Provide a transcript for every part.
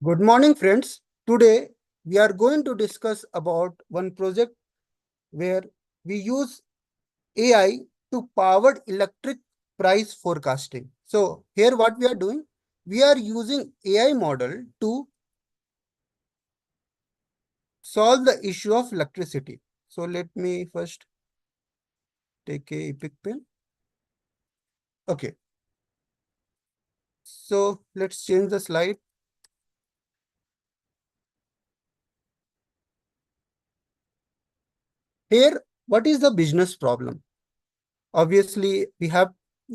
Good morning, friends. Today, we are going to discuss about one project where we use AI to power electric price forecasting. So here what we are doing, we are using AI model to solve the issue of electricity. So let me first take a epic pen. Okay. So let's change the slide. Here, what is the business problem? Obviously, we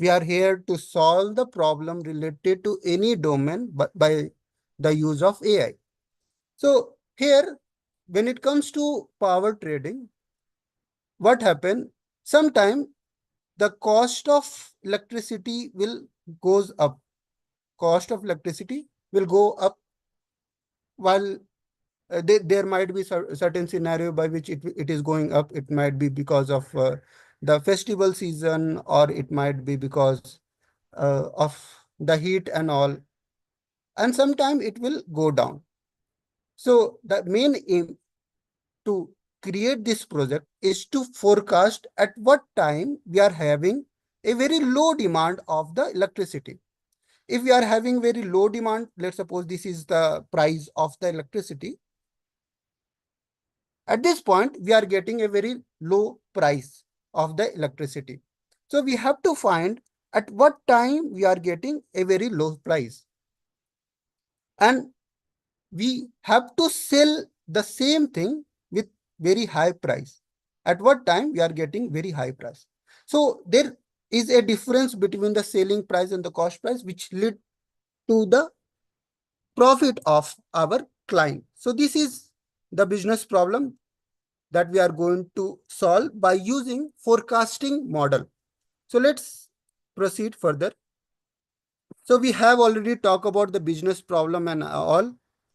are here to solve the problem related to any domain but by the use of AI. So here, when it comes to power trading, what happened? Sometime the cost of electricity will goes up. Cost of electricity will go up while there might be certain scenario by which it is going up. It might be because of the festival season, or it might be because of the heat and all, and sometime it will go down. So the main aim to create this project is to forecast at what time we are having a very low demand of the electricity. If we are having very low demand, let's suppose this is the price of the electricity. At this point, we are getting a very low price of the electricity. So we have to find at what time we are getting a very low price. And we have to sell the same thing with very high price. At what time we are getting very high price. So there is a difference between the selling price and the cost price, which lead to the profit of our client. So this is the business problem that we are going to solve by using forecasting model. So let's proceed further. So we have already talked about the business problem and all.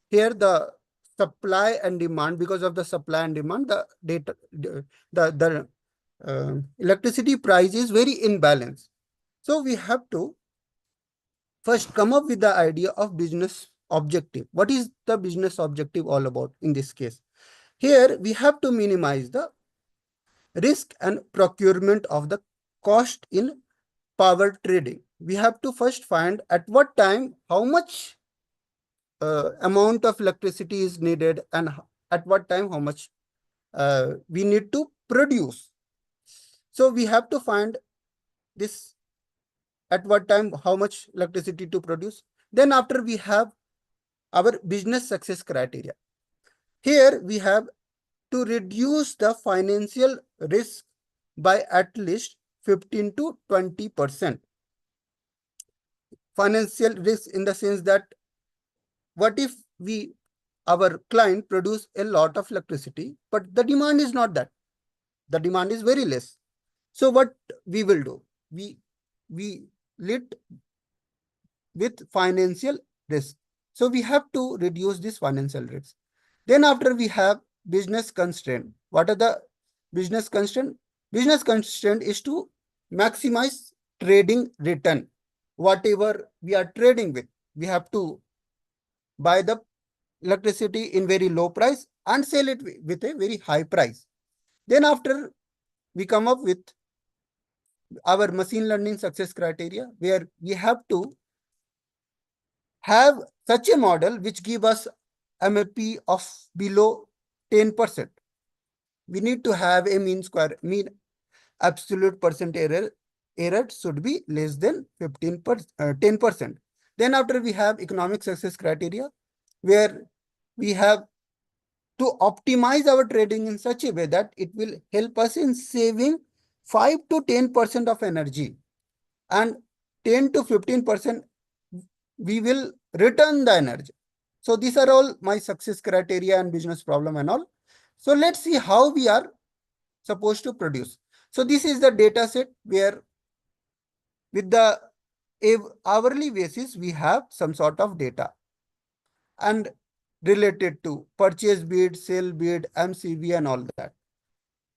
Here the supply and demand, because of the supply and demand, the data, electricity price is very imbalanced. So we have to first come up with the idea of business objective. What is the business objective all about in this case? Here we have to minimize the risk and procurement of the cost in power trading. We have to first find at what time how much amount of electricity is needed, and at what time how much we need to produce. So we have to find this at what time how much electricity to produce. Then after we have our business success criteria. Here we have to reduce the financial risk by at least 15 to 20%. Financial risk in the sense that what if our client produce a lot of electricity, but the demand is not that. The demand is very less. So what we will do? We lead with financial risk. So we have to reduce this financial risk. Then after we have business constraint. What are the business constraint? Business constraint is to maximize trading return. Whatever we are trading with, we have to buy the electricity in very low price and sell it with a very high price. Then after we come up with our machine learning success criteria, where we have to have such a model which give us MAP of below 10%. We need to have a mean absolute percent error should be less than 10%. Then after we have economic success criteria, where we have to optimize our trading in such a way that it will help us in saving 5 to 10% of energy, and 10 to 15% we will return the energy. So these are all my success criteria and business problem and all. So let's see how we are supposed to produce. So this is the data set where with the hourly basis, we have some sort of data and related to purchase bid, sale bid, MCV and all that.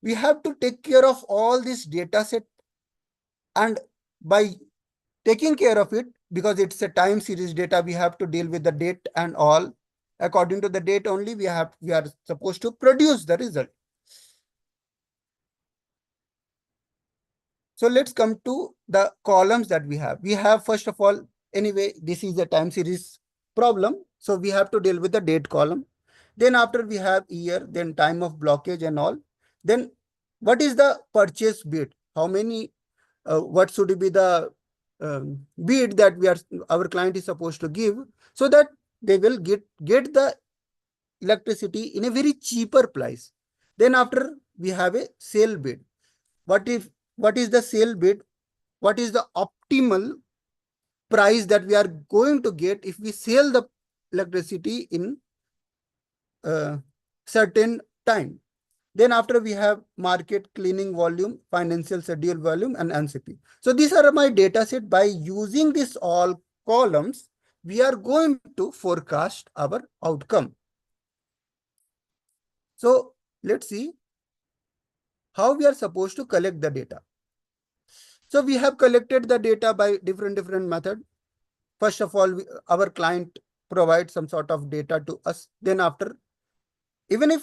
We have to take care of all this data set, and by taking care of it, because it's a time series data, we have to deal with the date and all. According to the date only, we are supposed to produce the result. So let's come to the columns that we have. We have, first of all, anyway, this is a time series problem. So we have to deal with the date column. Then after we have year, then time of blockage and all. Then what is the purchase bid? How many, what should be the bid that our client is supposed to give, so that they will get the electricity in a very cheaper price. Then after we have a sale bid. What is the sale bid? What is the optimal price that we are going to get if we sell the electricity in a certain time? Then after we have market cleaning volume, financial schedule volume, and NCP. So these are my data set. By using this all columns, we are going to forecast our outcome. So let's see how we are supposed to collect the data. So we have collected the data by different method. First of all, our client provides some sort of data to us. Then after, even if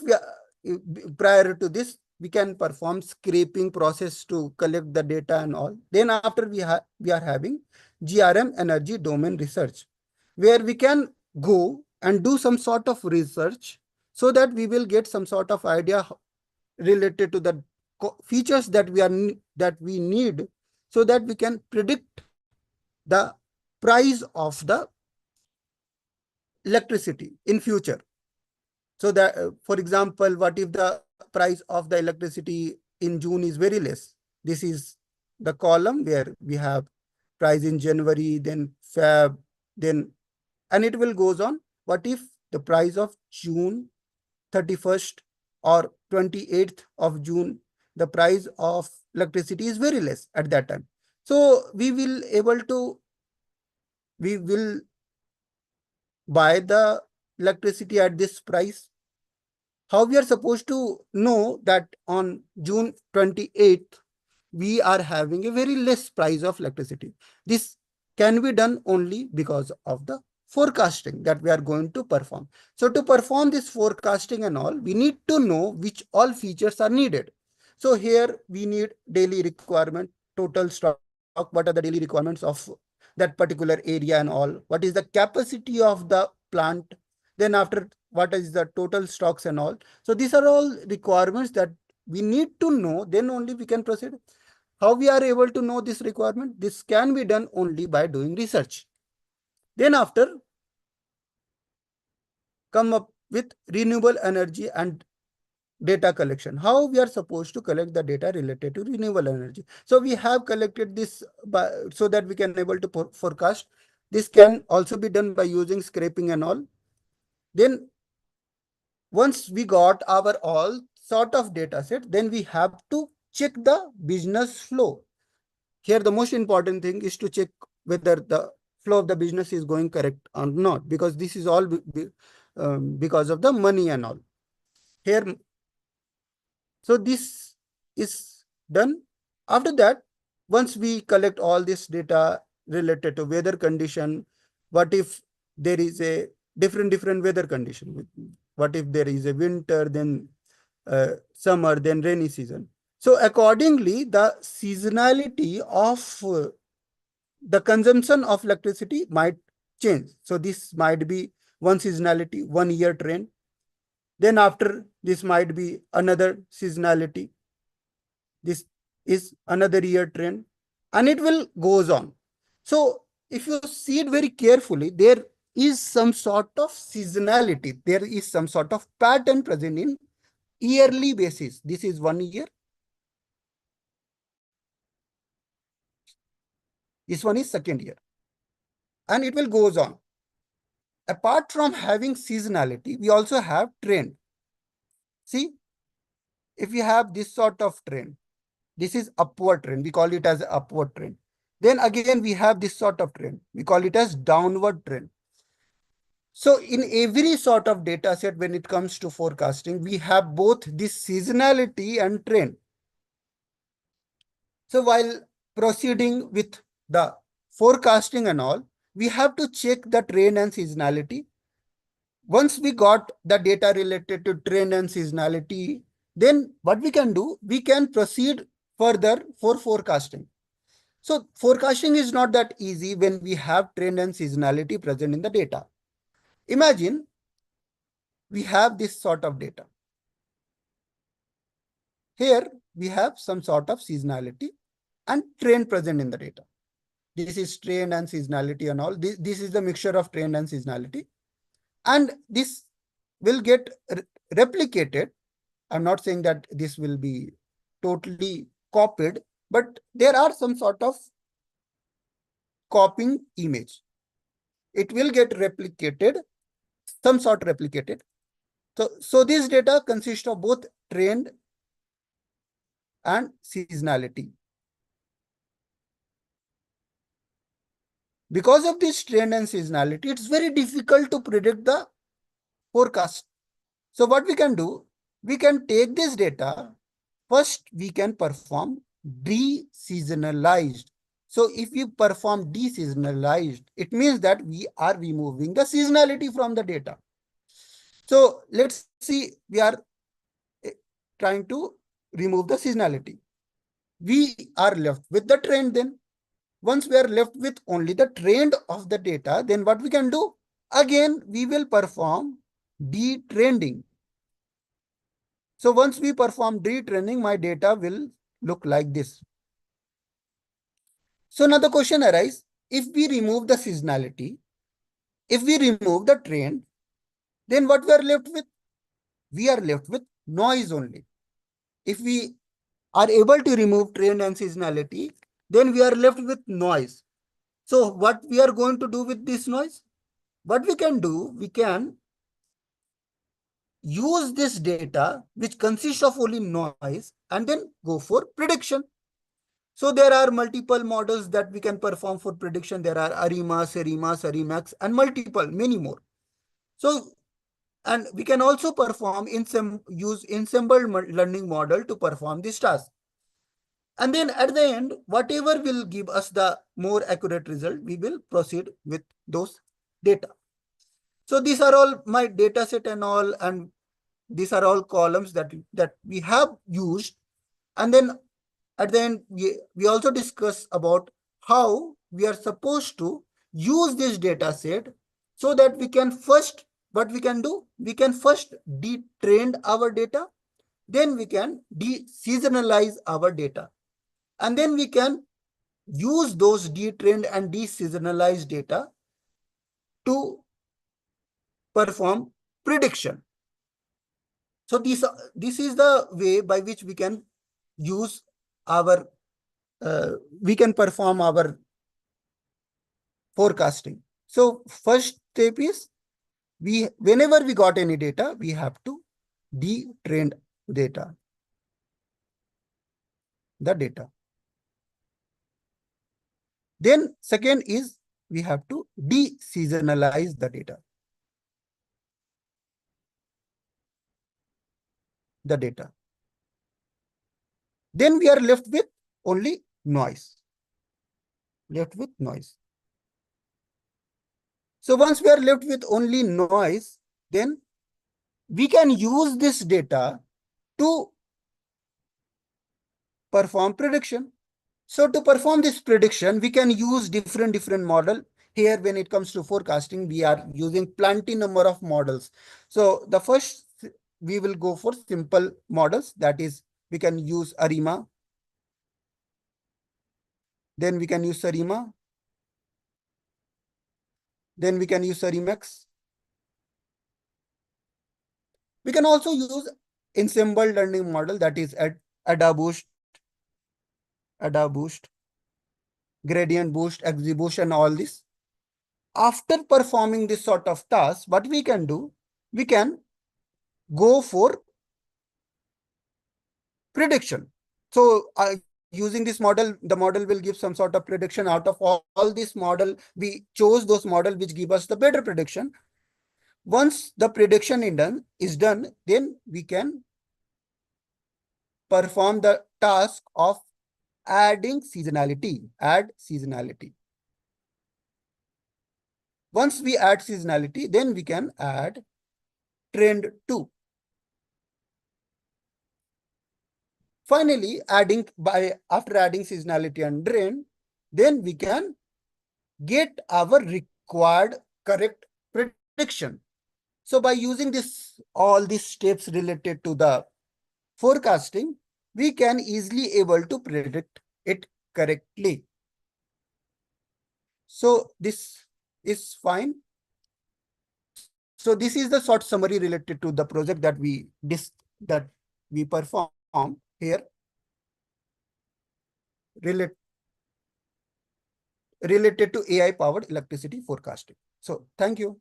prior to this, we can perform scraping process to collect the data and all. Then after we are having GRM energy domain research, where we can go and do some sort of research so that we will get some sort of idea related to the features that we need, so that we can predict the price of the electricity in future. So that, for example, what if the price of the electricity in June is very less? This is the column where we have price in January, then Feb, then, and it will goes on. What if the price of June 31st or 28th of June, the price of electricity is very less at that time? So we will buy the electricity at this price. How we are supposed to know that on June 28th, we are having a very less price of electricity? This can be done only because of the forecasting that we are going to perform. So to perform this forecasting and all, we need to know which all features are needed. So here we need daily requirement, total stock, what are the daily requirements of that particular area and all, what is the capacity of the plant, then after what is the total stocks and all. So these are all requirements that we need to know, then only we can proceed. How we are able to know this requirement? This can be done only by doing research. Then after, come up with renewable energy and data collection. How we are supposed to collect the data related to renewable energy? So we have collected this so that we can able to forecast. This can also be done by using scraping and all. Then once we got our all sort of data set, then we have to check the business flow. Here the most important thing is to check whether the flow of the business is going correct or not, because this is all because of the money and all. Here, so this is done. After that, once we collect all this data related to weather condition, what if there is a different weather condition? What if there is a winter, then summer, then rainy season? So accordingly, the seasonality of the consumption of electricity might change. So this might be one seasonality, 1 year trend. Then after, this might be another seasonality. This is another year trend, and it will goes on. So if you see it very carefully, there is some sort of seasonality. There is some sort of pattern present in yearly basis. This is 1 year. This one is second year. And it will goes on. Apart from having seasonality, we also have trend. See, if we have this sort of trend, this is upward trend. We call it as upward trend. Then again, we have this sort of trend. We call it as downward trend. So in every sort of data set, when it comes to forecasting, we have both this seasonality and trend. So while proceeding with the forecasting and all, we have to check the trend and seasonality. once we got the data related to trend and seasonality, then what we can do, we can proceed further for forecasting. So forecasting is not that easy when we have trend and seasonality present in the data. Imagine we have this sort of data. Here we have some sort of seasonality and trend present in the data. This is trend and seasonality and all. This is the mixture of trend and seasonality. And this will get replicated. I'm not saying that this will be totally copied, but there are some sort of copying image. It will get replicated, some sort replicated. So this data consists of both trend and seasonality. Because of this trend and seasonality, it's very difficult to predict the forecast. So what we can do, we can take this data. First, we can perform de-seasonalized. So if we perform de-seasonalized, it means that we are removing the seasonality from the data. So let's see, we are trying to remove the seasonality. We are left with the trend then. Once we are left with only the trend of the data, then what we can do? Again, we will perform de-trending. So once we perform de-trending, my data will look like this. So now the question arises, if we remove the seasonality, if we remove the trend, then what we are left with? We are left with noise only. If we are able to remove trend and seasonality, then we are left with noise. So what we are going to do with this noise? What we can do, we can use this data which consists of only noise and then go for prediction. So there are multiple models that we can perform for prediction. There are ARIMA, SERIMA, SERIMAX, and multiple, many more. So, and we can also perform use ensembled learning model to perform this task. And then at the end, whatever will give us the more accurate result, we will proceed with those data. So these are all my data set and all, and these are all columns that we have used. And then at the end, we also discuss about how we are supposed to use this data set so that we can first, what we can do, we can first de-trend our data, then we can de-seasonalize our data. And then we can use those de-trend and de-seasonalized data to perform prediction. So this is the way by which we can use our, we can perform our forecasting. So first step is, whenever we got any data, we have to de-trend the data. Then second is, we have to de-seasonalize the data. Then we are left with only noise. So once we are left with only noise, then we can use this data to perform prediction. So to perform this prediction, we can use different model. Here, when it comes to forecasting, we are using plenty number of models. So the first, we will go for simple models. That is, we can use ARIMA. Then we can use SERIMA. Then we can use SERIMAX. We can also use ensemble learning model, that is AdaBoost, Gradient Boost, XGBoost, and all this. After performing this sort of task, what we can do, we can go for prediction. So using this model, the model will give some sort of prediction. Out of all this model, we chose those model which give us the better prediction. Once the prediction is done, then we can perform the task of adding seasonality. Once we add seasonality, then we can add trend 2. Finally, after adding seasonality and trend, then we can get our required correct prediction. So by using all these steps related to the forecasting, we can easily able to predict it correctly. So this is fine. So this is the short summary related to the project that we perform here related to AI powered electricity forecasting. So thank you.